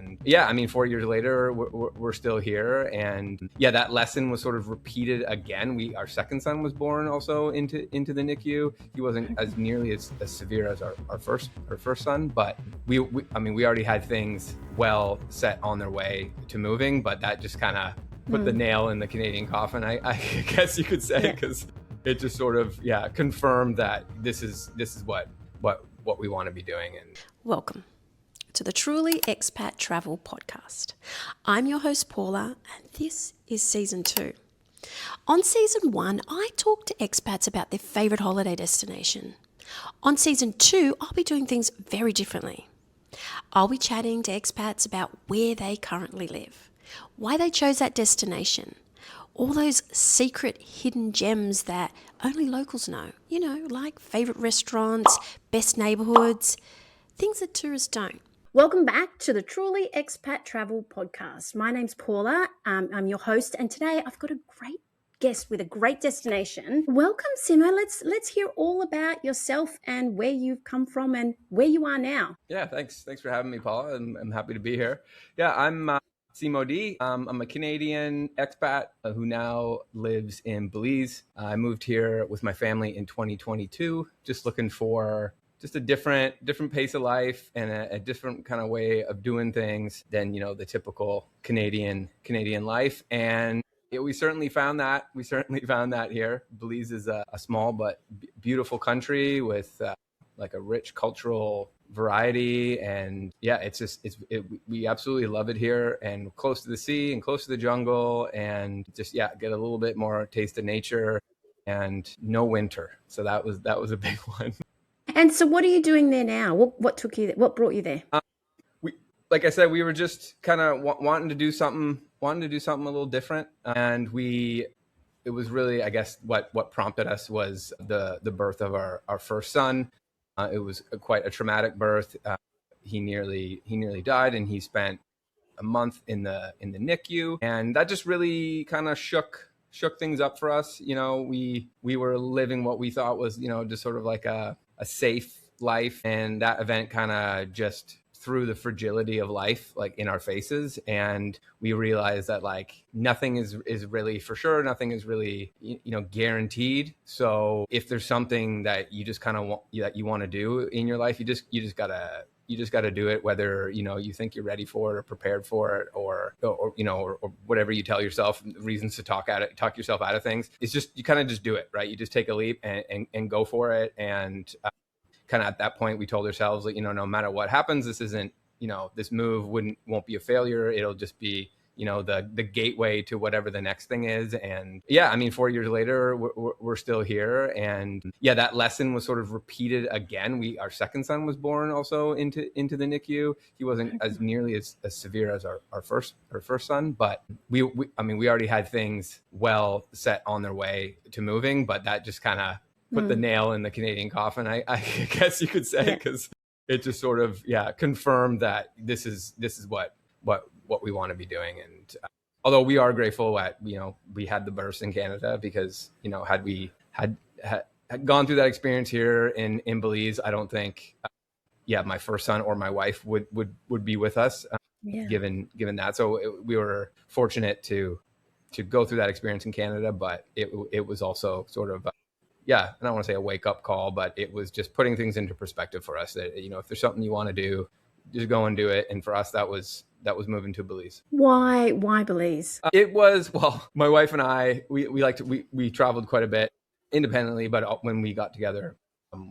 And yeah, I mean, 4 years later, we're still here. And yeah, that lesson was sort of repeated again. Our second son was born also into the NICU. He wasn't as nearly as severe as our first son, but we already had things well set on their way to moving, but that just kind of put the nail in the Canadian coffin, I guess you could say, because it just sort of confirmed that this is what we want to be doing. And welcome to the Truly Expat Travel Podcast. I'm your host Paula, and this is season 2. On season 1, I talked to expats about their favourite holiday destination. On season 2, I'll be doing things very differently. I'll be chatting to expats about where they currently live, why they chose that destination, all those secret hidden gems that only locals know, like favourite restaurants, best neighbourhoods, things that tourists don't. Welcome back to the Truly Expat Travel Podcast. My name's Paula. I'm your host, and today I've got a great guest with a great destination. Welcome, Simo. Let's hear all about yourself and where you've come from and where you are now. Yeah, thanks for having me, Paula. I'm happy to be here. Yeah, I'm Simo D. I'm a Canadian expat who now lives in Belize. I moved here with my family in 2022, just looking for just a different pace of life and a different kind of way of doing things than, the typical Canadian life. And we certainly found that. Here. Belize is a small but beautiful country with like a rich cultural variety, and we absolutely love it here, and close to the sea and close to the jungle, and just get a little bit more taste of nature, and no winter. So that was a big one. And so what are you doing there now? What took you there? What brought you there? Like I said, we were just kind of wanting to do something a little different, and it was really, I guess, what prompted us was the birth of our first son. It was quite a traumatic birth. He nearly died, and he spent a month in the NICU, and that just really kind of shook things up for us. We were living what we thought was, just sort of like a safe life, and that event kind of just threw the fragility of life like in our faces, and we realized that like nothing is really for sure, nothing is really guaranteed. So if there's something that you just kind of want to do in your life, you just gotta do it, whether you think you're ready for it or prepared for it, or whatever you tell yourself reasons to talk yourself out of things. It's just you kind of just do it, right? You just take a leap and go for it. And kind of at that point, we told ourselves that, no matter what happens, this isn't, this move won't be a failure. It'll just be, the gateway to whatever the next thing is. And yeah, I mean, 4 years later, we're still here. And yeah, that lesson was sort of repeated again. Our second son was born also into the NICU. He wasn't as nearly as severe as our first son, but we already had things well set on their way to moving, but that just kind of put the nail in the Canadian coffin, I guess you could say, because it just sort of confirmed that this is what we want to be doing. And although we are grateful that we had the birth in Canada, because had we had gone through that experience here in Belize, I don't think my first son or my wife would be with us, given that. So we were fortunate to go through that experience in Canada, but it was also sort of I don't want to say a wake-up call, but it was just putting things into perspective for us that, if there's something you want to do, just go and do it. And for us, that was moving to Belize. Why Belize? It was, well, my wife and I, we traveled quite a bit independently, but when we got together,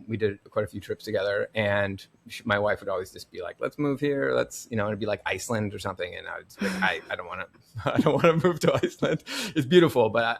we did quite a few trips together, and my wife would always just be like, let's move here. Let's, it'd be like Iceland or something. And I would just be like, I don't want to move to Iceland. It's beautiful, but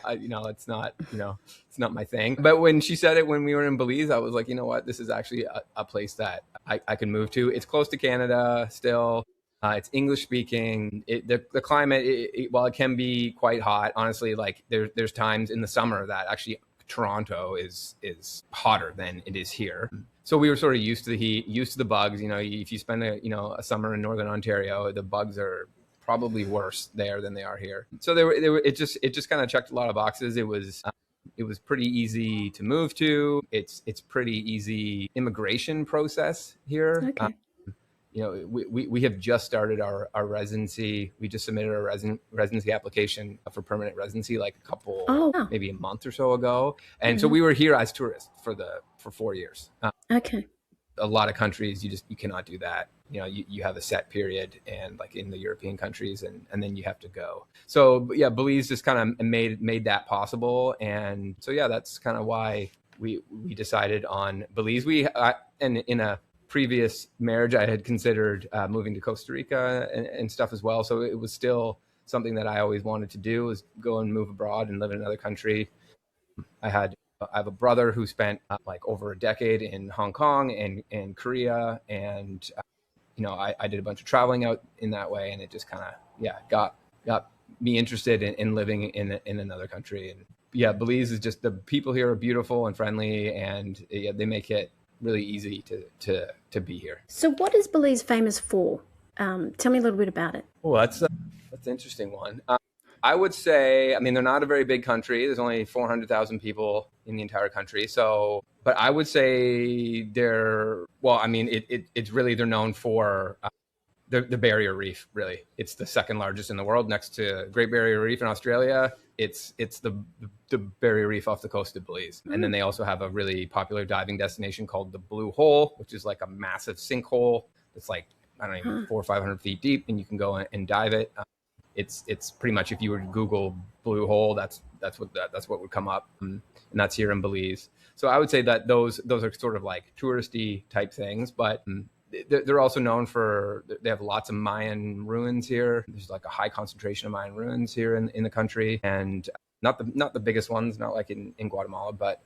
it's not, it's not my thing. But when she said it, when we were in Belize, I was like, you know what, this is actually a place that I can move to. It's close to Canada still. It's English speaking. The climate, while it can be quite hot, honestly, like there's times in the summer that actually Toronto is hotter than it is here. So we were sort of used to the heat, used to the bugs. If you spend a summer in Northern Ontario, the bugs are probably worse there than they are here. So it just kind of checked a lot of boxes. It was pretty easy to move to. It's pretty easy immigration process here. Okay. we have just started our residency. We just submitted our residency application for permanent residency like wow. maybe a month or so ago. And so we were here as tourists for 4 years. Okay. A lot of countries, you cannot do that. You have a set period, and like in the European countries, and then you have to go. So yeah, Belize just kind of made that possible. And so yeah, that's kind of why we decided on Belize. And in a previous marriage, I had considered moving to Costa Rica and stuff as well. So it was still something that I always wanted to do, was go and move abroad and live in another country. I have a brother who spent like over a decade in Hong Kong and Korea, and I did a bunch of traveling out in that way, and it just kind of got me interested in living in another country. And yeah, Belize is just, the people here are beautiful and friendly, and yeah, they make it really easy to be here. So what is Belize famous for? Tell me a little bit about it. Well, that's an interesting one. I would say, I mean, they're not a very big country. There's only 400,000 people in the entire country. So, but I would say it's really, they're known for the Barrier Reef, really. It's the second largest in the world, next to Great Barrier Reef in Australia. It's the Barrier Reef off the coast of Belize. And then they also have a really popular diving destination called the Blue Hole, which is like a massive sinkhole that's like, I don't know, 400 or 500 feet deep, and you can go and dive it. It's pretty much, if you were to Google Blue Hole, that's what would come up, and that's here in Belize. So I would say that those are sort of like touristy type things, but they're also known for, they have lots of Mayan ruins here. There's like a high concentration of Mayan ruins here in the country, and not the biggest ones, not like in Guatemala, but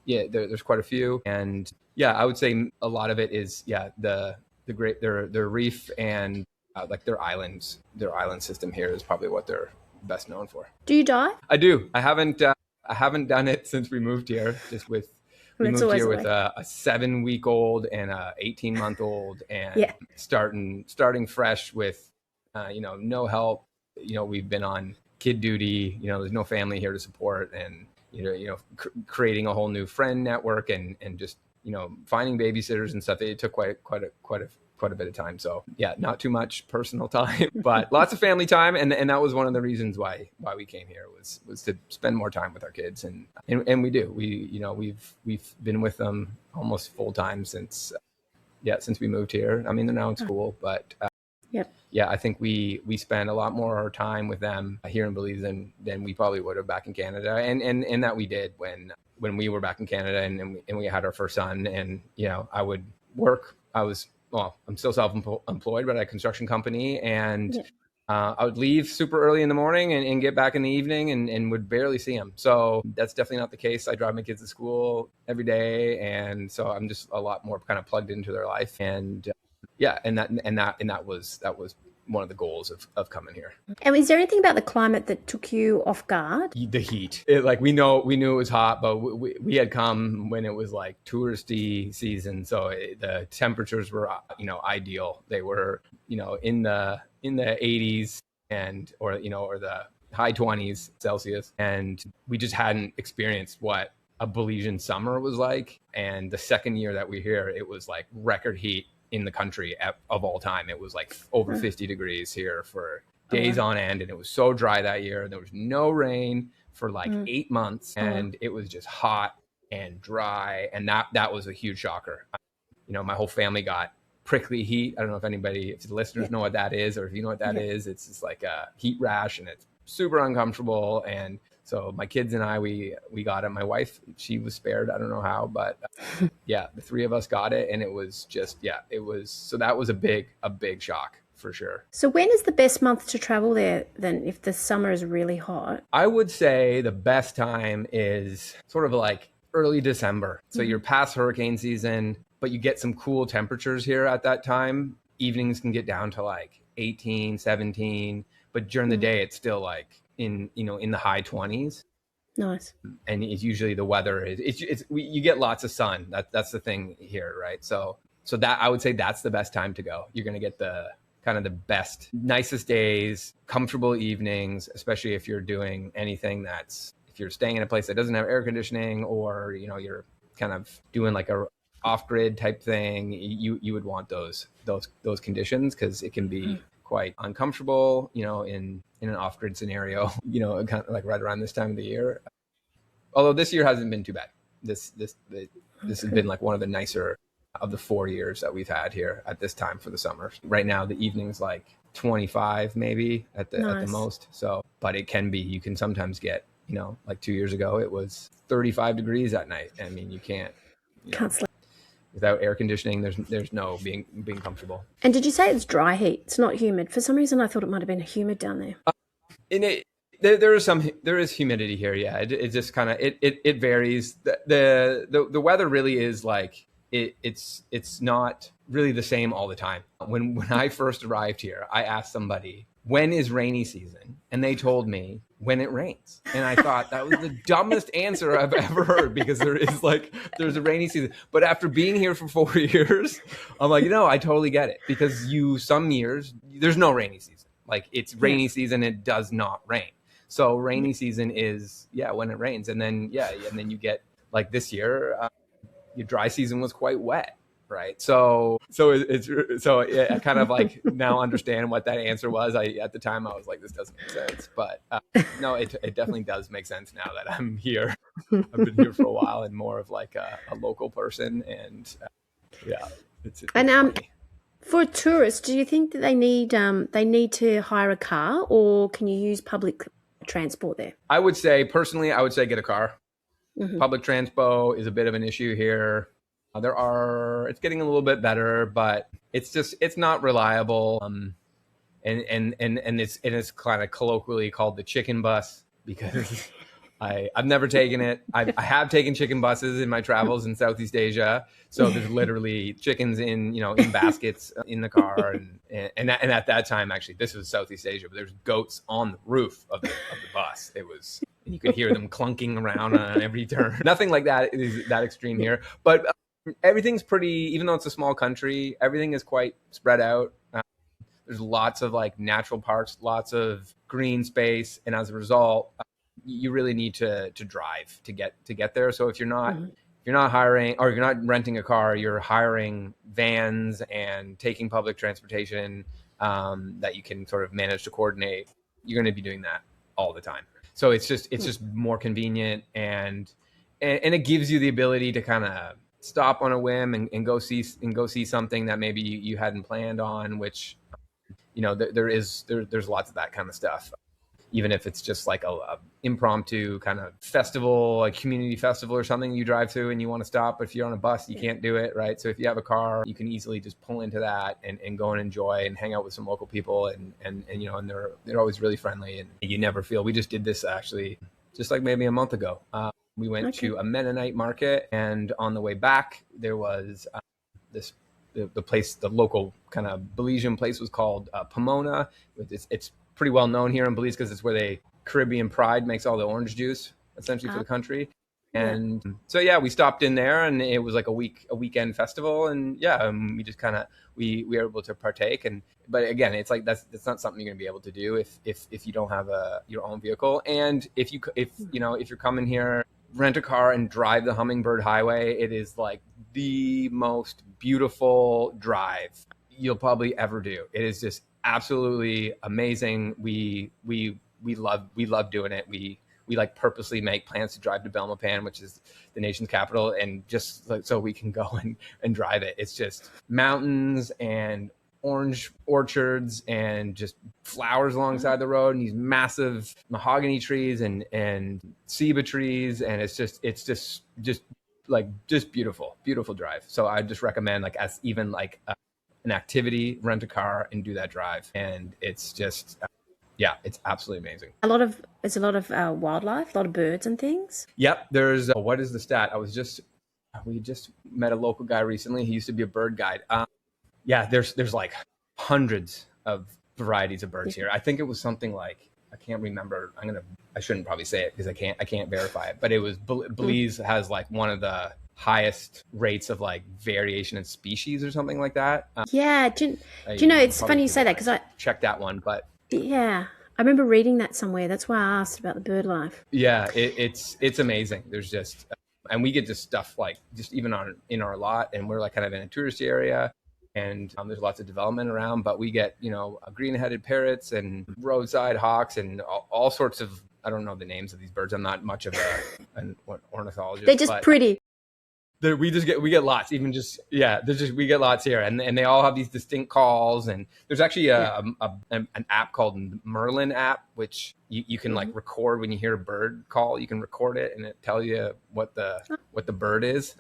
yeah, there's quite a few. And yeah, I would say a lot of it is the their reef, and like their island system here is probably what they're best known for. Do you dive? I do. I haven't done it since we moved here. We moved here with a 7-week-old and a 18-month-old, and starting fresh with no help. We've been on kid duty. There's no family here to support, and creating a whole new friend network, and just finding babysitters and stuff. It took quite a bit of time. So yeah, not too much personal time, but lots of family time. And that was one of the reasons why we came here, was to spend more time with our kids. And we do, we've been with them almost full time since we moved here. I mean, they're now in school, but I think we spend a lot more time with them here in Belize than we probably would have back in Canada. And that we did when we were back in Canada, and we had our first son. And, I would work. I'm still self-employed, but at a construction company, and I would leave super early in the morning and get back in the evening, and would barely see them. So that's definitely not the case. I drive my kids to school every day, and so I'm just a lot more kind of plugged into their life. And that was one of the goals of coming here. And is there anything about the climate that took you off guard? The heat. We knew it was hot, but we had come when it was like touristy season, so the temperatures were ideal. They were in the 80s or the high 20s Celsius, and we just hadn't experienced what a Belizean summer was like. And the second year that we were here, it was like record heat in the country of all time. It was like over 50 degrees here for days on end, and it was so dry that year. There was no rain for like 8 months, and it was just hot and dry, and that was a huge shocker. My whole family got prickly heat. I don't know if the listeners know what that is, or if you know what that is. It's just like a heat rash, and it's super uncomfortable. And so my kids and I, we got it. My wife, she was spared. I don't know how, but the three of us got it. And it was just, so that was a big shock for sure. So when is the best month to travel there then, if the summer is really hot? I would say the best time is sort of like early December. So you're past hurricane season, but you get some cool temperatures here at that time. Evenings can get down to like 18, 17, but during the day, it's still like in the high 20s. Nice. And it's usually the weather you get lots of sun. That's the thing here, right? So that, I would say that's the best time to go. You're going to get the kind of the best, nicest days, comfortable evenings, especially if you're doing anything if you're staying in a place that doesn't have air conditioning, or you're kind of doing like a off-grid type thing, you would want those conditions, because it can be quite uncomfortable, in an off-grid scenario, kind of like right around this time of the year. Although this year hasn't been too bad. This has been like one of the nicer of the 4 years that we've had here at this time for the summer. Right now, the evening's like 25 maybe at the most. So, but you can sometimes get, like 2 years ago, it was 35 degrees at night. I mean, you can't sleep. Without air conditioning, there's no being comfortable. And did you say it's dry heat? It's not humid. For some reason, I thought it might have been humid down there. There is humidity here. Yeah, it just kind of it varies. The weather really is like it's not really the same all the time. When I first arrived here, I asked somebody, when is rainy season, and they told me when it rains, and I thought that was the dumbest answer I've ever heard, because there's a rainy season. But after being here for 4 years, I'm like, I totally get it, because some years there's no rainy season. Like, it's rainy season, it does not rain. So rainy season is when it rains, and then you get, like this year, your dry season was quite wet, right? So I kind of like now understand what that answer was. At the time I was like, this doesn't make sense, but no, it definitely does make sense now that I'm here. I've been here for a while, and more of like a local person, and it's funny. For a tourist, do you think that they need to hire a car, or can you use public transport there? I would say get a car. Public transpo is a bit of an issue here. It's getting a little bit better, but it's not reliable. And it's kind of colloquially called the chicken bus, because I've never taken it. I have taken chicken buses in my travels in Southeast Asia. So there's literally chickens in baskets in the car, and at that time, actually, this was Southeast Asia, but there's goats on the roof of the bus. And you could hear them clunking around on every turn. Nothing like that is that extreme here, but everything's pretty. Even though it's a small country, everything is quite spread out. There's lots of like natural parks, lots of green space, and as a result, you really need to drive to get there. So if you're not hiring, or you're not renting a car, you're hiring vans and taking public transportation that you can sort of manage to coordinate. You're going to be doing that all the time. So it's just more convenient, and it gives you the ability to kind of stop on a whim and go see something that maybe you hadn't planned on, which there's lots of that kind of stuff. Even if it's just like a impromptu kind of festival, like community festival or something you drive through and you want to stop, but if you're on a bus, you can't do it, right? So if you have a car, you can easily just pull into that and go and enjoy and hang out with some local people, and they're always really friendly, and you never feel. We just did this actually just like maybe a month ago. We went to a Mennonite market, and on the way back there was the place, the local kind of Belizean place was called Pomona. It's pretty well known here in Belize because it's where Caribbean Pride makes all the orange juice essentially for the country. And so we stopped in there, and it was like a weekend festival, and we just kind of we were able to partake. But again, it's like that's not something you're gonna be able to do if you don't have your own vehicle. And if you're coming here, rent a car and drive the Hummingbird Highway. It is like the most beautiful drive you'll probably ever do. It is just absolutely amazing. We love doing it. We like purposely make plans to drive to Belmopan, which is the nation's capital, and just like, so we can go and drive it. It's just mountains and orange orchards and just flowers alongside the road, and these massive mahogany trees and ceiba trees, and it's just beautiful drive. So I just recommend, like, as even like an activity, rent a car and do that drive, and it's just it's absolutely amazing. There's a lot of wildlife, a lot of birds and things. Yep, there's what is the stat? We just met a local guy recently. He used to be a bird guide. There's like hundreds of varieties of birds here. I think it was something like, I can't remember. I shouldn't probably say it because I can't verify it, but it was Belize has like one of the highest rates of like variation in species or something like that. Do you know, it's funny you say that, because I checked that one, but I remember reading that somewhere. That's why I asked about the bird life. Yeah, it's amazing. There's just And we get just stuff like just even in our lot, and we're like kind of in a touristy area, and there's lots of development around, but we get, green-headed parrots and roadside hawks and all sorts of, I don't know the names of these birds. I'm not much of an ornithologist. They're just pretty. We get lots, even just, yeah, we get lots here, and they all have these distinct calls. And there's actually an app called Merlin app, which you can like record when you hear a bird call. You can record it, and it tell you what the bird is.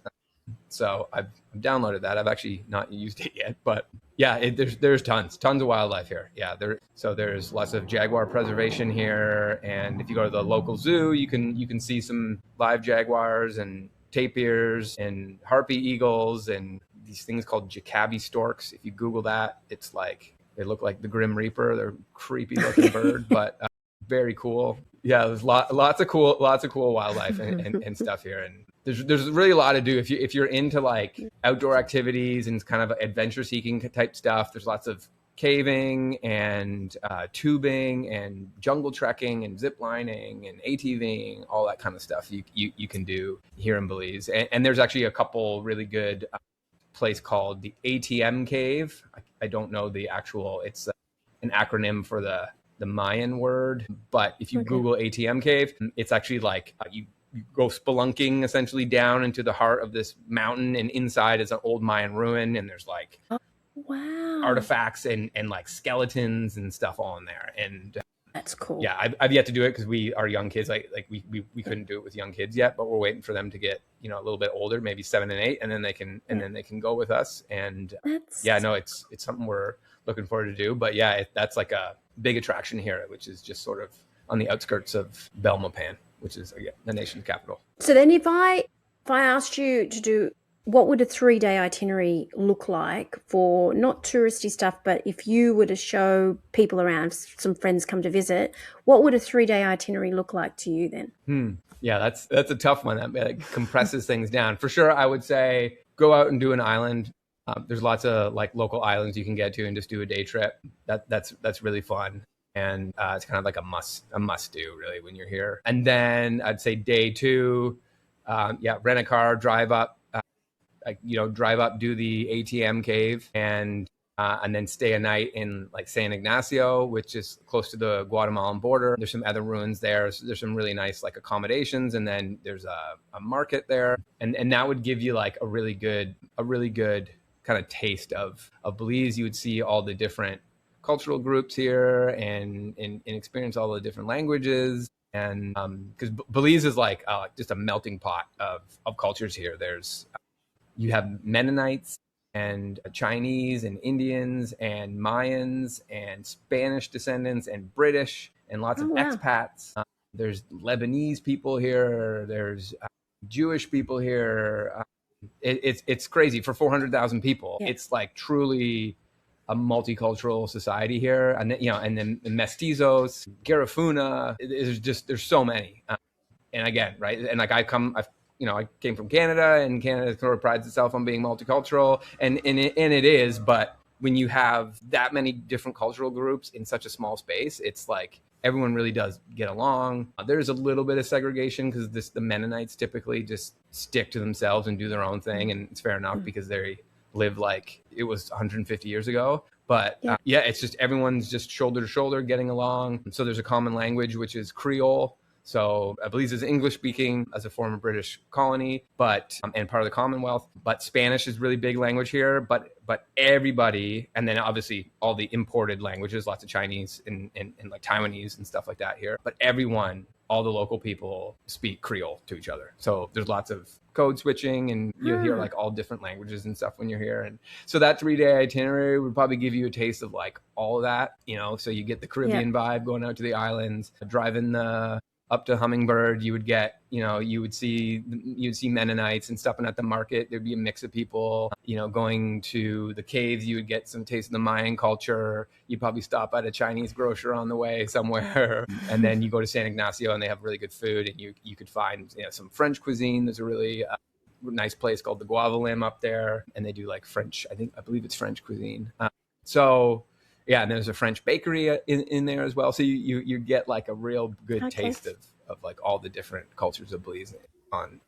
So I've downloaded that. I've actually not used it yet, but yeah, there's tons of wildlife here. Yeah, there's lots of jaguar preservation here, and if you go to the local zoo, you can see some live jaguars and tapirs and harpy eagles and these things called Jacabi storks. If you Google that, it's like they look like the Grim Reaper. They're a creepy looking bird, but very cool. Yeah, there's lots of cool wildlife and stuff here, and there's really a lot to do if you're into like outdoor activities and kind of adventure seeking type stuff. There's lots of caving and tubing and jungle trekking and zip lining and ATVing, all that kind of stuff you can do here in Belize. And there's actually a couple really good place called the ATM Cave. I don't know the actual, it's an acronym for the Mayan word, but if you Google ATM Cave, it's actually like you go spelunking essentially down into the heart of this mountain, and inside is an old Mayan ruin, and there's like artifacts and like skeletons and stuff all in there. And that's cool. Yeah, I've yet to do it because we are young kids. We couldn't do it with young kids yet, but we're waiting for them to get a little bit older, maybe 7 and 8, and then they can go with us. And it's something we're looking forward to do. But yeah, that's like a big attraction here, which is just sort of on the outskirts of Belmopan, which is the nation's capital. So then if I asked you to do, what would a 3-day itinerary look like for not touristy stuff, but if you were to show people around, if some friends come to visit, what would a 3-day itinerary look like to you then? Yeah, that's a tough one. That compresses things down. For sure, I would say go out and do an island. There's lots of like local islands you can get to and just do a day trip. That's really fun. And it's kind of like a must do really when you're here. And then I'd say day 2, rent a car, drive up, do the ATM Cave, and then stay a night in like San Ignacio, which is close to the Guatemalan border. There's some other ruins there. So there's some really nice like accommodations, and then there's a market there, and that would give you like a really good kind of taste of Belize. You would see all the different cultural groups here and experience all the different languages. And because Belize is like just a melting pot of cultures here. You have Mennonites and Chinese and Indians and Mayans and Spanish descendants and British and lots of expats. There's Lebanese people here. There's Jewish people here. It's crazy for 400,000 people. Yeah. It's like truly a multicultural society here, and then mestizos, Garifuna. There's so many, and again, right, and like I came from Canada, and Canada sort of prides itself on being multicultural, and it is, but when you have that many different cultural groups in such a small space, it's like everyone really does get along. There's a little bit of segregation because the Mennonites typically just stick to themselves and do their own thing, and it's fair enough because they live like it was 150 years ago. But it's just everyone's just shoulder to shoulder getting along. So there's a common language, which is Creole. So Belize is English speaking as a former British colony, but and part of the Commonwealth. But Spanish is really big language here. But everybody, and then obviously all the imported languages, lots of Chinese and like Taiwanese and stuff like that here. But everyone, all the local people speak Creole to each other. So there's lots of code switching, and you'll hear like all different languages and stuff when you're here. And so that 3-day itinerary would probably give you a taste of like all of that, so you get the Caribbean vibe going out to the islands, driving up to Hummingbird. You would get, you'd see Mennonites and stuff, and at the market there'd be a mix of people. Going to the caves, you would get some taste of the Mayan culture. You'd probably stop at a Chinese grocer on the way somewhere, and then you go to San Ignacio, and they have really good food, and you could find some French cuisine. There's a really nice place called the Guava Limb up there, and they do like French. I believe it's French cuisine. Yeah, and there's a French bakery in there as well. So you get like a real good taste of like all the different cultures of Belize on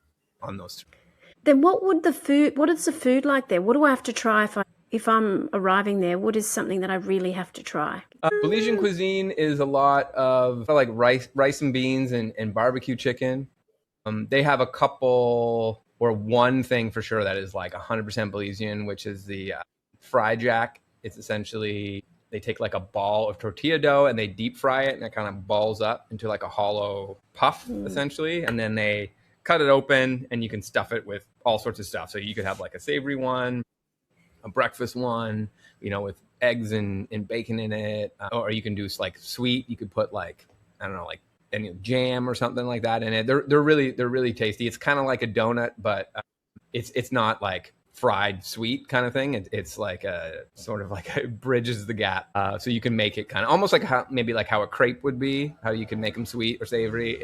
on those three. Then what is the food like there? What do I have to try if I'm arriving there? What is something that I really have to try? Belizean cuisine is a lot of like rice and beans and barbecue chicken. They have a couple or one thing for sure that is like 100% Belizean, which is the fry jack. It's essentially they take like a ball of tortilla dough and they deep fry it, and it kind of balls up into like a hollow puff essentially, and then they cut it open and you can stuff it with all sorts of stuff. So you could have like a savory one, a breakfast one, with eggs and bacon in it, or you can do like sweet. You could put like, I don't know, like any jam or something like that in it. They're really tasty. It's kind of like a donut, but it's not like fried sweet kind of thing. It's like a sort of like it bridges the gap. So you can make it kind of almost like maybe like how a crepe would be, how you can make them sweet or savory.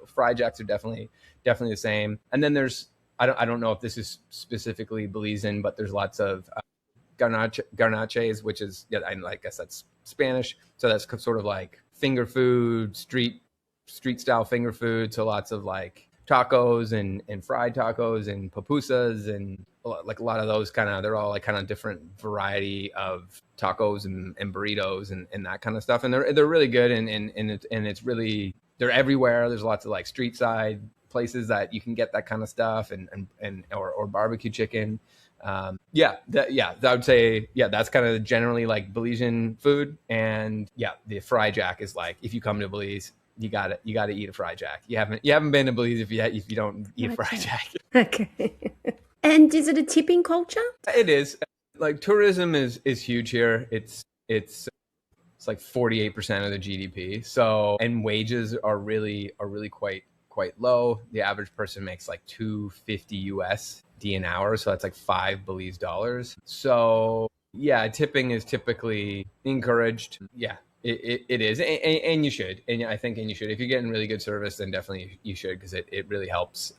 Fry jacks are definitely the same. And then there's, I don't know if this is specifically Belizean, but there's lots of garnaches, which is, I guess that's Spanish. So that's sort of like finger food, street style finger food. So lots of like tacos and fried tacos and pupusas and like a lot of those they're all like kind of different variety of tacos and burritos and that kind of stuff. And they're really good and it's really, they're everywhere. There's lots of like street side places that you can get that kind of stuff or barbecue chicken. I would say, that's kind of generally like Belizean food. And the fry jack is like, if you come to Belize, you gotta eat a fry jack. You haven't been to Belize if you don't eat a fry jack. Okay. And is it a tipping culture? It is. Like tourism is huge here. It's like 48% of the GDP. So, and wages are really quite low. The average person makes like $250 USD an hour, so that's like $5 Belize dollars. So tipping is typically encouraged. It is, and you should, and I think you should. If you're getting really good service, then definitely you should, because it really helps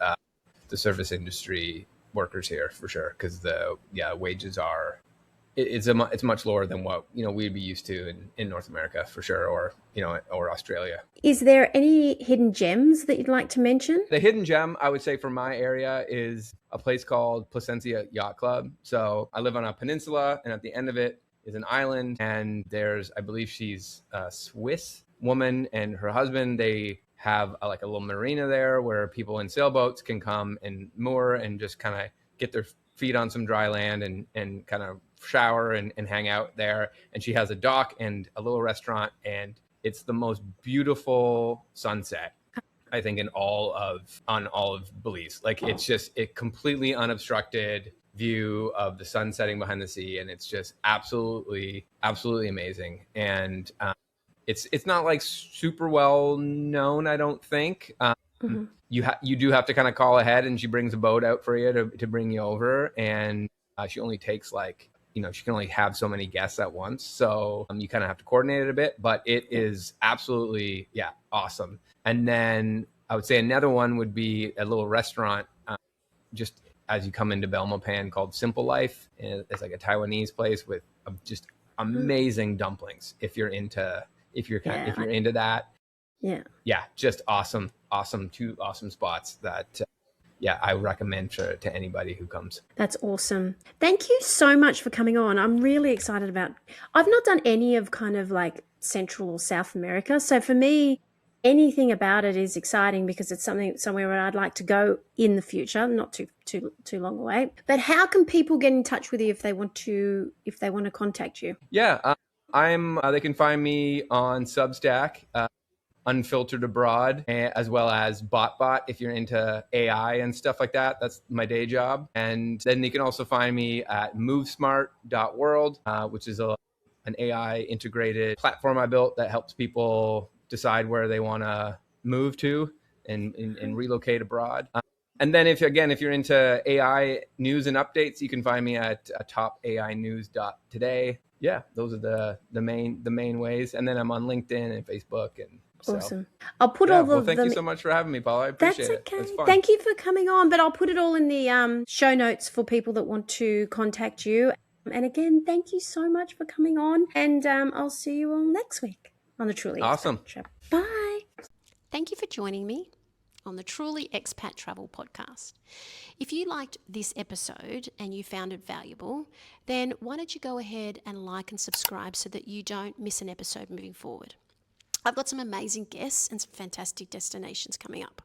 the service industry workers here for sure. Because the wages are it's much lower than what we'd be used to in North America for sure, or Australia. Is there any hidden gems that you'd like to mention? The hidden gem I would say for my area is a place called Placencia Yacht Club. So I live on a peninsula, and at the end of it is an island, and there's, I believe she's a Swiss woman and her husband. They have like a little marina there where people in sailboats can come and moor and just kind of get their feet on some dry land and kind of shower and hang out there. And she has a dock and a little restaurant, and it's the most beautiful sunset, I think, on all of Belize. Like it's just a completely unobstructed view of the sun setting behind the sea, and it's just absolutely amazing. And it's not like super well known, I don't think. You do have to kind of call ahead, and she brings a boat out for you to bring you over, and she only takes like, she can only have so many guests at once, so you kind of have to coordinate it a bit, but it is absolutely awesome. And then I would say another one would be a little restaurant just as you come into Belmopan called Simple Life. And it's like a Taiwanese place with just amazing dumplings. If you're into that, just awesome, two awesome spots that I recommend to anybody who comes. That's awesome. Thank you so much for coming on. I'm really excited I've not done any of kind of like Central or South America, so for me, anything about it is exciting because it's somewhere where I'd like to go in the future, not too long away. But how can people get in touch with you if they want to contact you? They can find me on Substack, Unfiltered Abroad, as well as BotBot if you're into AI and stuff like that. That's my day job. And then you can also find me at movesmart.world, which is an AI integrated platform I built that helps people decide where they want to move to and relocate abroad. And then if you're into AI news and updates, you can find me at topainews.today. Those are the main ways. And then I'm on LinkedIn and Facebook and awesome. I'll put all the. Thank you so much for having me, Paula. I appreciate it. That's okay. Thank you for coming on. But I'll put it all in the show notes for people that want to contact you. And again, thank you so much for coming on. And I'll see you all next week on the Truly awesome Expat Trip. Bye. Thank you for joining me on the Truly Expat Travel podcast. If you liked this episode and you found it valuable, then why don't you go ahead and like and subscribe so that you don't miss an episode moving forward. I've got some amazing guests and some fantastic destinations coming up.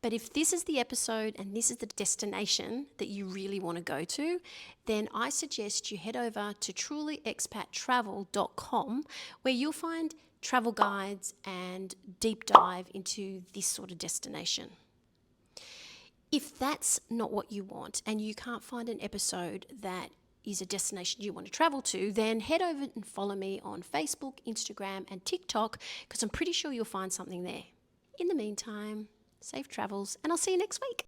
But if this is the episode and this is the destination that you really want to go to, then I suggest you head over to trulyexpattravel.com, where you'll find travel guides and deep dive into this sort of destination. If that's not what you want and you can't find an episode that is a destination you want to travel to, then head over and follow me on Facebook, Instagram, and TikTok, because I'm pretty sure you'll find something there. In the meantime, safe travels, and I'll see you next week.